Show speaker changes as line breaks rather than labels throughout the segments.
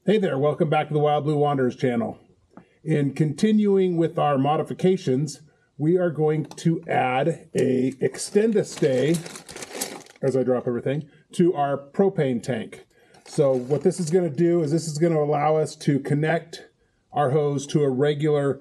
Hey there, welcome back to the Wild Blue Wanderers channel. In continuing with our modifications, we are going to add a extend-a-stay, as I drop everything, to our propane tank. So what this is going to do is this is going to allow us to connect our hose to a regular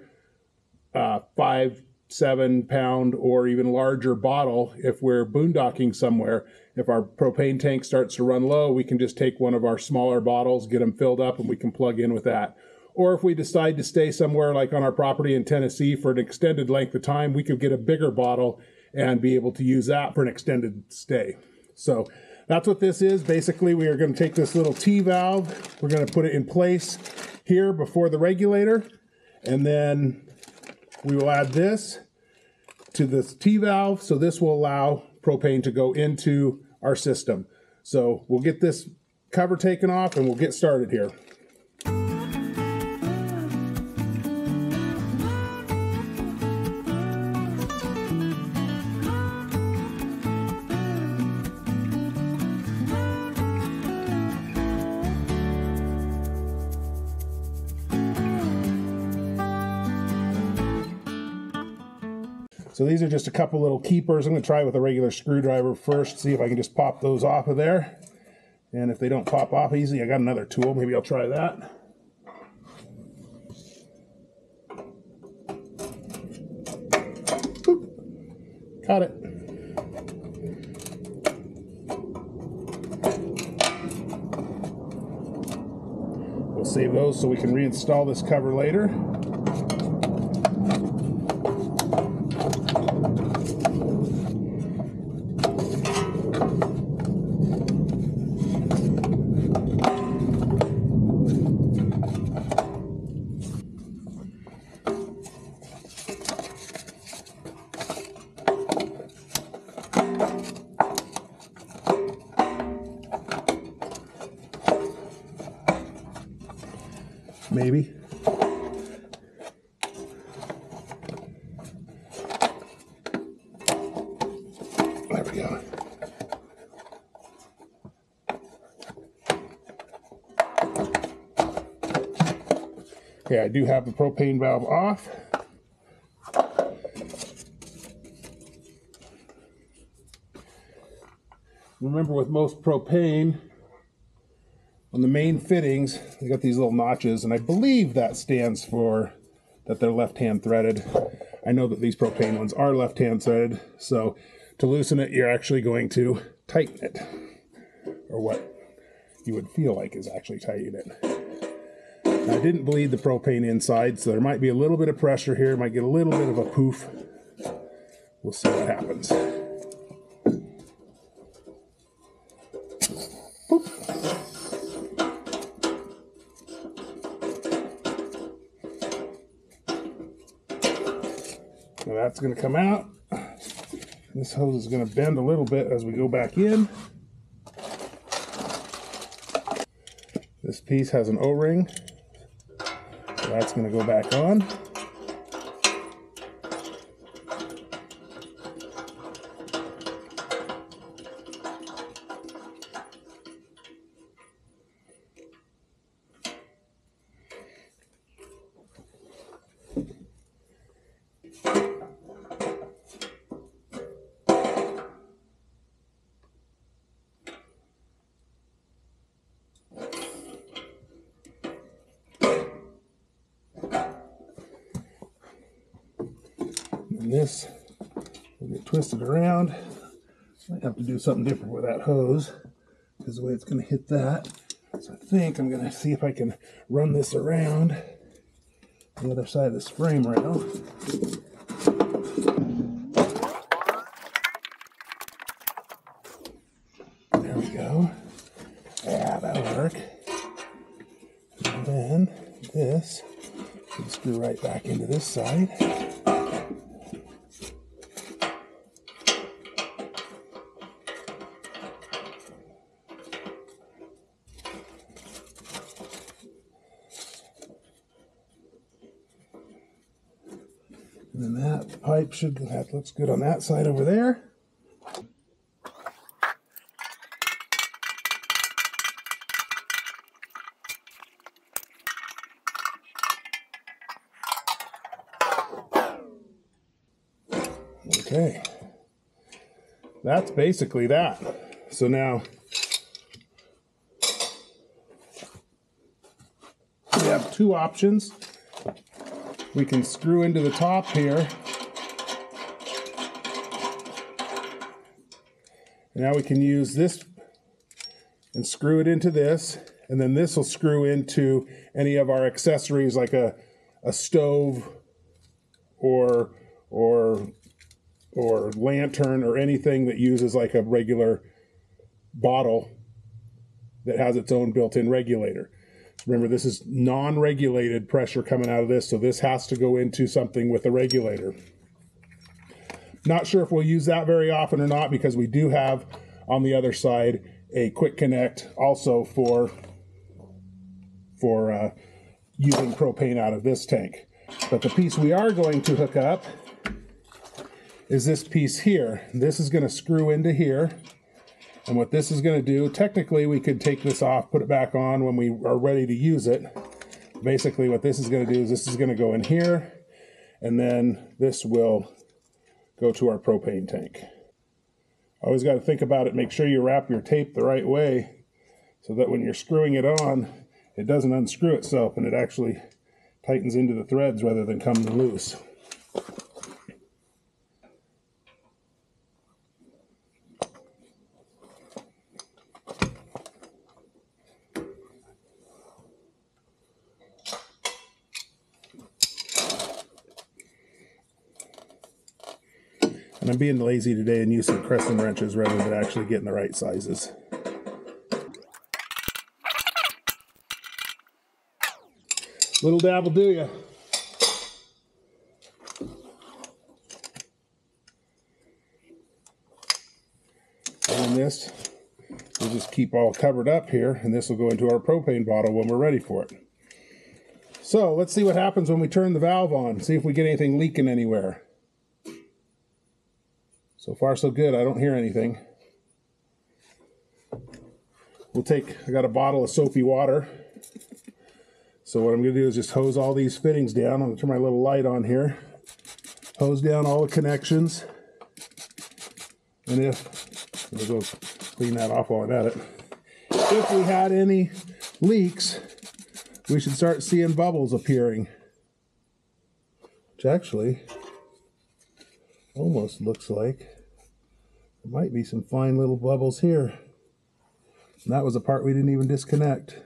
5-7 pound or even larger bottle. If we're boondocking somewhere, if our propane tank starts to run low, we can just take one of our smaller bottles, get them filled up, and we can plug in with that. Or if we decide to stay somewhere like on our property in Tennessee for an extended length of time, we could get a bigger bottle and be able to use that for an extended stay. So that's what this is. Basically, we are going to take this little T-valve, we're going to put it in place here before the regulator, and then we will add this to this T-valve, so this will allow propane to go into our system. So we'll get this cover taken off and we'll get started here. So these are just a couple little keepers. I'm going to try with a regular screwdriver first, see if I can just pop those off of there. And if they don't pop off easy, I got another tool. Maybe I'll try that. Boop. Got it. We'll save those so we can reinstall this cover later. Maybe. There we go. Okay, I do have the propane valve off. Remember, with most propane, on the main fittings, they got these little notches, and I believe that stands for that they're left-hand threaded. I know that these propane ones are left-hand threaded, so to loosen it, you're actually going to tighten it, or what you would feel like is actually tightening it. Now, I didn't bleed the propane inside, so there might be a little bit of pressure here, might get a little bit of a poof. We'll see what happens. Now that's going to come out. This hose is going to bend a little bit as we go back in. This piece has an O-ring, so that's going to go back on. And this will get twisted around. Might have to do something different with that hose because the way it's going to hit that. So I think I'm going to see if I can run this around the other side of this frame rail. There we go. Yeah, that'll work. And then this should screw right back into this side. And then that pipe that looks good on that side over there. Okay. That's basically that. So now we have two options. We can screw into the top here. Now we can use this and screw it into this, and then this will screw into any of our accessories like a stove or lantern or anything that uses like a regular bottle that has its own built-in regulator. Remember, this is non-regulated pressure coming out of this, so this has to go into something with a regulator. Not sure if we'll use that very often or not, because we do have on the other side a quick connect also for using propane out of this tank. But the piece we are going to hook up is this piece here. This is going to screw into here. And what this is going to do, technically we could take this off, put it back on when we are ready to use it. Basically what this is going to do is this is going to go in here, and then this will go to our propane tank. Always got to think about it, make sure you wrap your tape the right way so that when you're screwing it on, it doesn't unscrew itself and it actually tightens into the threads rather than coming loose. And I'm being lazy today and using crescent wrenches rather than actually getting the right sizes. Little dab will do ya. And this we'll just keep all covered up here, and this will go into our propane bottle when we're ready for it. So let's see what happens when we turn the valve on, see if we get anything leaking anywhere. So far so good, I don't hear anything. I got a bottle of soapy water. So what I'm going to do is just hose all these fittings down. I'm going to turn my little light on here. Hose down all the connections. And we'll go clean that off while I'm at it. If we had any leaks, we should start seeing bubbles appearing. Which actually almost looks like there might be some fine little bubbles here. And that was the part we didn't even disconnect.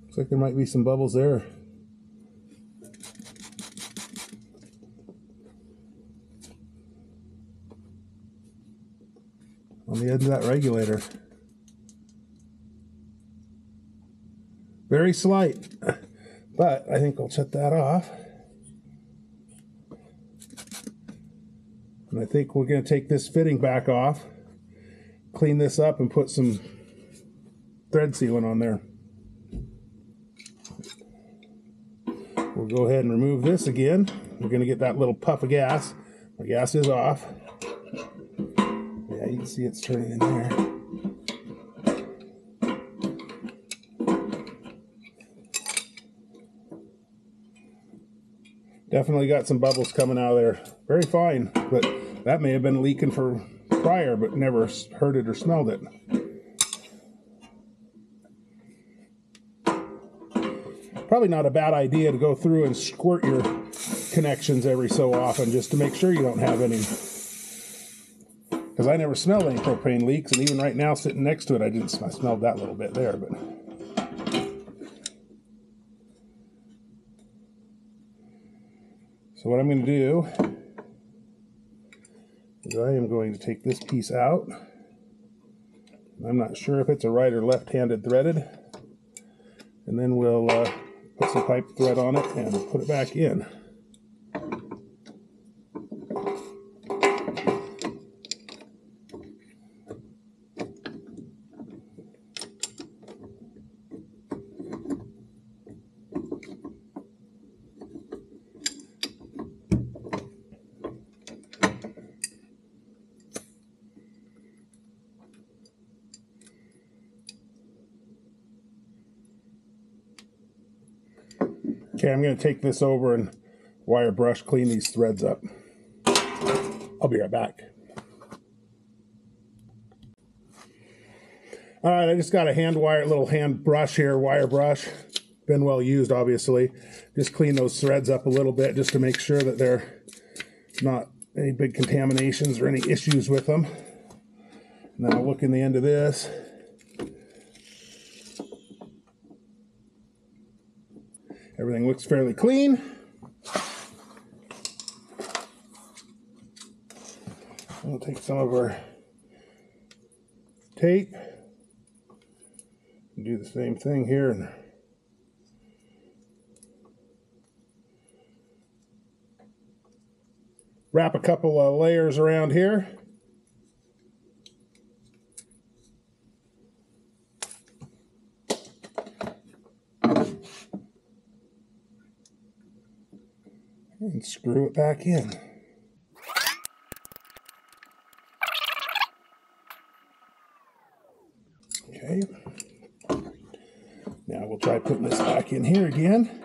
Looks like there might be some bubbles there. On the end of that regulator. Very slight, but I think I'll shut that off. And I think we're going to take this fitting back off, clean this up, and put some thread sealant on there. We'll go ahead and remove this again. We're going to get that little puff of gas. My gas is off. Yeah, you can see it's turning in there. Definitely got some bubbles coming out of there. Very fine, but that may have been leaking for prior, but never heard it or smelled it. Probably not a bad idea to go through and squirt your connections every so often just to make sure you don't have any. Because I never smelled any propane leaks, and even right now sitting next to it, I smelled that little bit there. But so what I'm going to do is I am going to take this piece out. I'm not sure if it's a right or left-handed threaded. And then we'll put some pipe thread on it and put it back in. Okay, I'm going to take this over and wire brush clean these threads up. I'll be right back. All right, I just got a little hand brush here, wire brush. Been well used, obviously. Just clean those threads up a little bit just to make sure that there's not any big contaminations or any issues with them. Now look in the end of this. Everything looks fairly clean. We'll take some of our tape and do the same thing here and wrap a couple of layers around here. And screw it back in. Okay. Now we'll try putting this back in here again.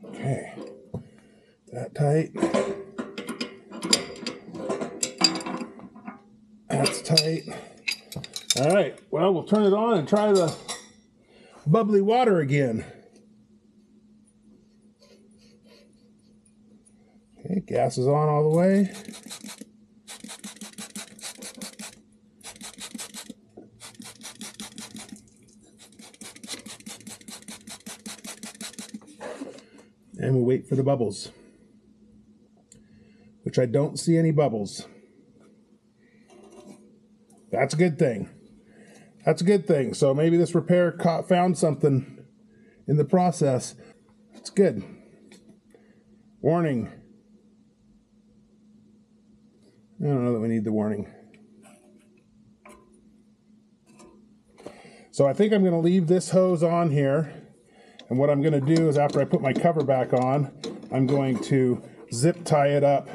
Okay. That tight. That's tight. All right, well, we'll turn it on and try the bubbly water again. Okay, gas is on all the way. And we'll wait for the bubbles, which I don't see any bubbles. That's a good thing. That's a good thing. So maybe this repair found something in the process. That's good. Warning. I don't know that we need the warning. So I think I'm going to leave this hose on here. And what I'm going to do is after I put my cover back on, I'm going to zip tie it up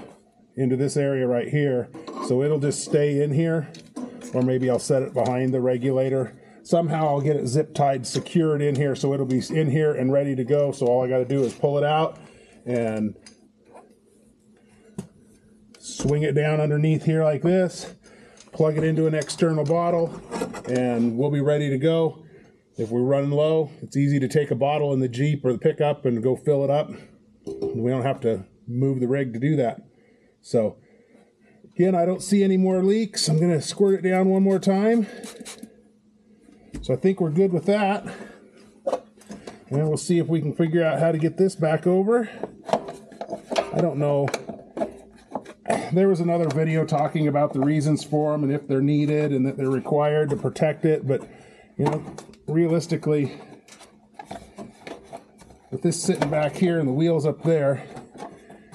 into this area right here. So it'll just stay in here. Or maybe I'll set it behind the regulator. Somehow I'll get it zip tied, secured in here so it'll be in here and ready to go. So all I got to do is pull it out and swing it down underneath here like this, plug it into an external bottle, and we'll be ready to go. If we're running low, it's easy to take a bottle in the Jeep or the pickup and go fill it up. We don't have to move the rig to do that. So again, I don't see any more leaks. I'm going to squirt it down one more time. So I think we're good with that. And we'll see if we can figure out how to get this back over. I don't know. There was another video talking about the reasons for them and if they're needed and that they're required to protect it. But, you know, realistically, with this sitting back here and the wheels up there,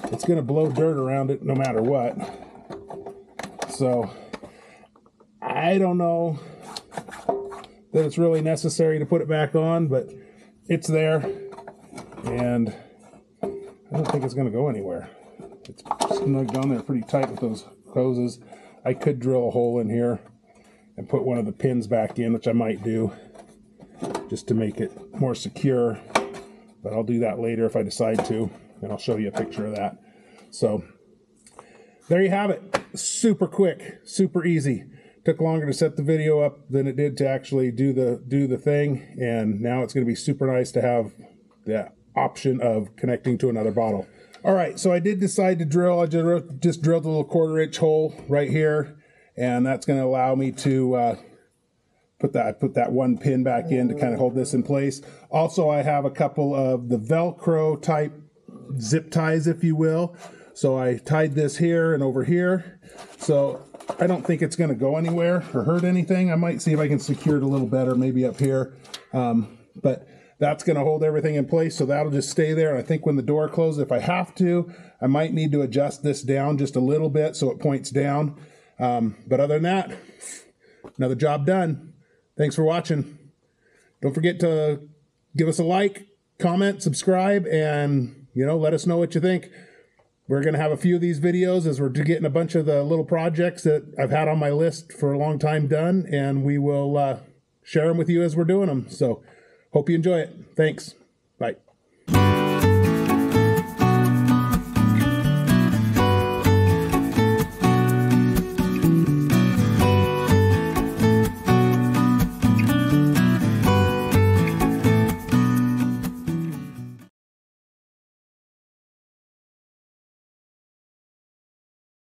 it's going to blow dirt around it no matter what. So I don't know that it's really necessary to put it back on, but it's there, and I don't think it's going to go anywhere. It's snugged on there pretty tight with those hoses. I could drill a hole in here and put one of the pins back in, which I might do just to make it more secure, but I'll do that later if I decide to, and I'll show you a picture of that. So there you have it. Super quick, super easy. Took longer to set the video up than it did to actually do the thing, and now it's going to be super nice to have the option of connecting to another bottle. All right, so I did decide to drill. I just drilled a little 1/4-inch hole right here, and that's going to allow me to put that one pin back in to kind of hold this in place. Also, I have a couple of the Velcro type zip ties, if you will. So I tied this here and over here. So I don't think it's going to go anywhere or hurt anything. I might see if I can secure it a little better, maybe up here. But that's going to hold everything in place, so that'll just stay there. And I think when the door closes, if I have to, I might need to adjust this down just a little bit so it points down. But other than that, another job done. Thanks for watching. Don't forget to give us a like, comment, subscribe, and let us know what you think. we're going to have a few of these videos as we're getting a bunch of the little projects that I've had on my list for a long time done, and we will share them with you as we're doing them. So hope you enjoy it. Thanks. Bye.